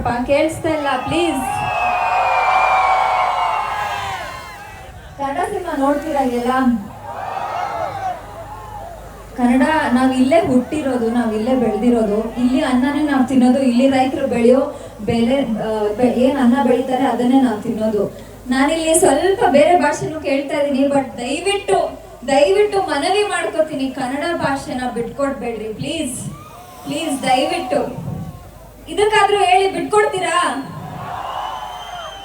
ಸ್ವಲ್ಪ ಕೇಳಿಸ್ತಾ ಇಲ್ಲ ಪ್ಲೀಸ್. ಕನ್ನಡ ಸಿನಿಮಾ ನೋಡ್ತೀರಾ ಎಲ್ಲ? ಕನ್ನಡ ನಾವ್ ಇಲ್ಲೇ ಹುಟ್ಟಿರೋದು, ನಾವ್ ಇಲ್ಲೇ ಬೆಳೆದಿರೋದು, ಇಲ್ಲಿ ಅನ್ನನೇ ನಾವ್ ತಿನ್ನೋದು, ಇಲ್ಲಿ ರೈತರು ಬೆಳೆಯೋ ಬೆಲೆ ಏನ್ ಅನ್ನ ಬೆಳಿತಾರೆ ಅದನ್ನೇ ನಾವ್ ತಿನ್ನೋದು. ನಾನಿಲ್ಲಿ ಸ್ವಲ್ಪ ಬೇರೆ ಭಾಷೆನೂ ಕೇಳ್ತಾ ಇದೀನಿ, ಬಟ್ ದಯವಿಟ್ಟು ಮನವಿ ಮಾಡ್ಕೋತೀನಿ, ಕನ್ನಡ ಭಾಷೆನ ಬಿಟ್ಕೊಡ್ಬೇಡ್ರಿ ಪ್ಲೀಸ್ ಪ್ಲೀಸ್. ದಯವಿಟ್ಟು ಇದಕ್ಕಾದ್ರೂ ಹೇಳಿ ಬಿಟ್ಕೊಡ್ತೀರಾ?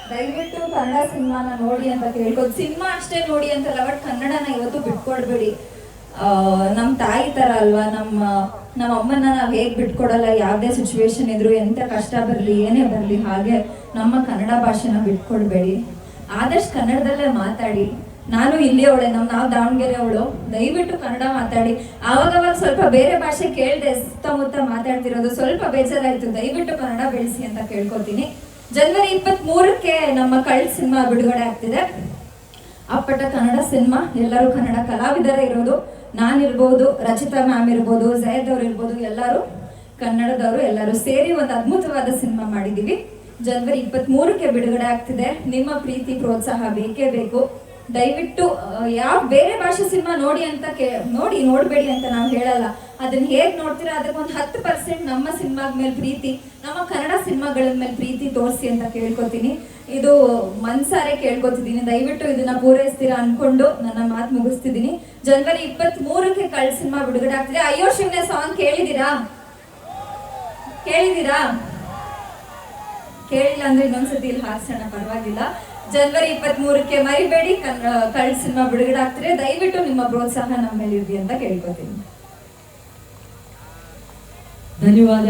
ದಯವಿಟ್ಟು ಕನ್ನಡ ಸಿನಿಮಾನ ನೋಡಿ ಅಂತ ಕೇಳ್ಬೋದು. ಸಿನಿಮಾ ಅಷ್ಟೇ ನೋಡಿ ಅಂತಲ್ಲ, ಬಟ್ ಕನ್ನಡನ ಇವತ್ತು ಬಿಟ್ಕೊಡ್ಬೇಡಿ. ನಮ್ಮ ತಾಯಿ ತರ ಅಲ್ವಾ, ನಮ್ಮ ಅಮ್ಮನ ನಾವ್ ಹೇಗ್ ಬಿಟ್ಕೊಡಲ್ಲ, ಯಾವ್ದೇ ಸಿಚುವೇಶನ್ ಇದ್ರು, ಎಂತ ಕಷ್ಟ ಬರ್ಲಿ ಏನೇ ಬರ್ಲಿ, ಹಾಗೆ ನಮ್ಮ ಕನ್ನಡ ಭಾಷೆನ ಬಿಟ್ಕೊಡ್ಬೇಡಿ. ಆದಷ್ಟು ಕನ್ನಡದಲ್ಲೇ ಮಾತಾಡಿ. ನಾನು ಇಲ್ಲಿ ಅವಳೆ, ನಾವು ದಾವಣಗೆರೆ ಅವಳು, ದಯವಿಟ್ಟು ಕನ್ನಡ ಮಾತಾಡಿ. ಆವಾಗವಾಗ ಸ್ವಲ್ಪ ಬೇರೆ ಭಾಷೆ ಕೇಳ್ದೆ, ಸುತ್ತಮುತ್ತ ಮಾತಾಡ್ತಿರೋದು ಸ್ವಲ್ಪ ಬೇಜಾರಾಯ್ತು. ದಯವಿಟ್ಟು ಕನ್ನಡ ಬೆಳೆಸಿ ಅಂತ ಕೇಳ್ಕೊತೀನಿ. ಜನವರಿ 23ಕ್ಕೆ ನಮ್ಮ ಕಳ್ಳ ಸಿನಿಮಾ ಬಿಡುಗಡೆ ಆಗ್ತಿದೆ. ಅಪ್ಪಟ ಕನ್ನಡ ಸಿನಿಮಾ. ಎಲ್ಲರೂ ಕನ್ನಡ ಕಲಾವಿದರೇ ಇರೋದು. ನಾನಿರ್ಬೋದು, ರಚಿತಾ ಮ್ಯಾಮ್ ಇರ್ಬೋದು, ಜಯದ್ ಅವ್ರು ಇರ್ಬೋದು, ಎಲ್ಲರೂ ಕನ್ನಡದವರು ಎಲ್ಲರೂ ಸೇರಿ ಒಂದು ಅದ್ಭುತವಾದ ಸಿನಿಮಾ ಮಾಡಿದೀವಿ. ಜನವರಿ 23ಕ್ಕೆ ಬಿಡುಗಡೆ ಆಗ್ತಿದೆ. ನಿಮ್ಮ ಪ್ರೀತಿ ಪ್ರೋತ್ಸಾಹ ಬೇಕೇ ಬೇಕು. ದಯವಿಟ್ಟು ಯಾವ ಬೇರೆ ಭಾಷೆ ಸಿನಿಮಾ ನೋಡಿ ಅಂತ ನೋಡ್ಬೇಡಿ ಅಂತ ನಾವು ಹೇಳಲ್ಲ. ಅದನ್ನ ಹೇಗ್ ನೋಡ್ತೀರಾ ಅದಕ್ಕೊಂದು 10% ನಮ್ಮ ಸಿನಿಮಾದ ಮೇಲೆ ಪ್ರೀತಿ, ನಮ್ಮ ಕನ್ನಡ ಸಿನಿಮಾಗಳ ಮೇಲೆ ಪ್ರೀತಿ ತೋರಿಸಿ ಅಂತ ಕೇಳ್ಕೊತೀನಿ. ಇದು ಮನ್ಸಾರೆ ಕೇಳ್ಕೊತಿದ್ದೀನಿ. ದಯವಿಟ್ಟು ಇದನ್ನ ಪೂರೈಸ್ತೀರಾ ಅನ್ಕೊಂಡು ನನ್ನ ಮಾತು ಮುಗಿಸ್ತಿದ್ದೀನಿ. ಜನವರಿ 23ಕ್ಕೆ ಕಳ್ಳ ಸಿನಿಮಾ ಬಿಡುಗಡೆ ಆಗ್ತಿದೆ. ಅಯ್ಯೋ ಶಿವನೇ ಸಾಂಗ್ ಕೇಳಿದೀರಾ? ಕೇಳಿಲ್ಲ ಅಂದ್ರೆ ಇನ್ನೊಂದ್ಸತಿ ಇಲ್ಲಿ ಹಾರಿಸೋಣ, ಪರವಾಗಿಲ್ಲ. ಜನವರಿ 23ಕ್ಕೆ ಮರಿಬೇಡಿ, ಕಳ್ಳ ಸಿನಿಮಾ ಬಿಡುಗಡೆ ಆಗ್ತಿದೆ. ದಯವಿಟ್ಟು ನಿಮ್ಮ ಪ್ರೋತ್ಸಾಹ ನಮ್ಮ ಮೇಲೆ ಇರ್ಲಿ ಅಂತ ಕೇಳ್ಕೊತೀನಿ. ಧನ್ಯವಾದ.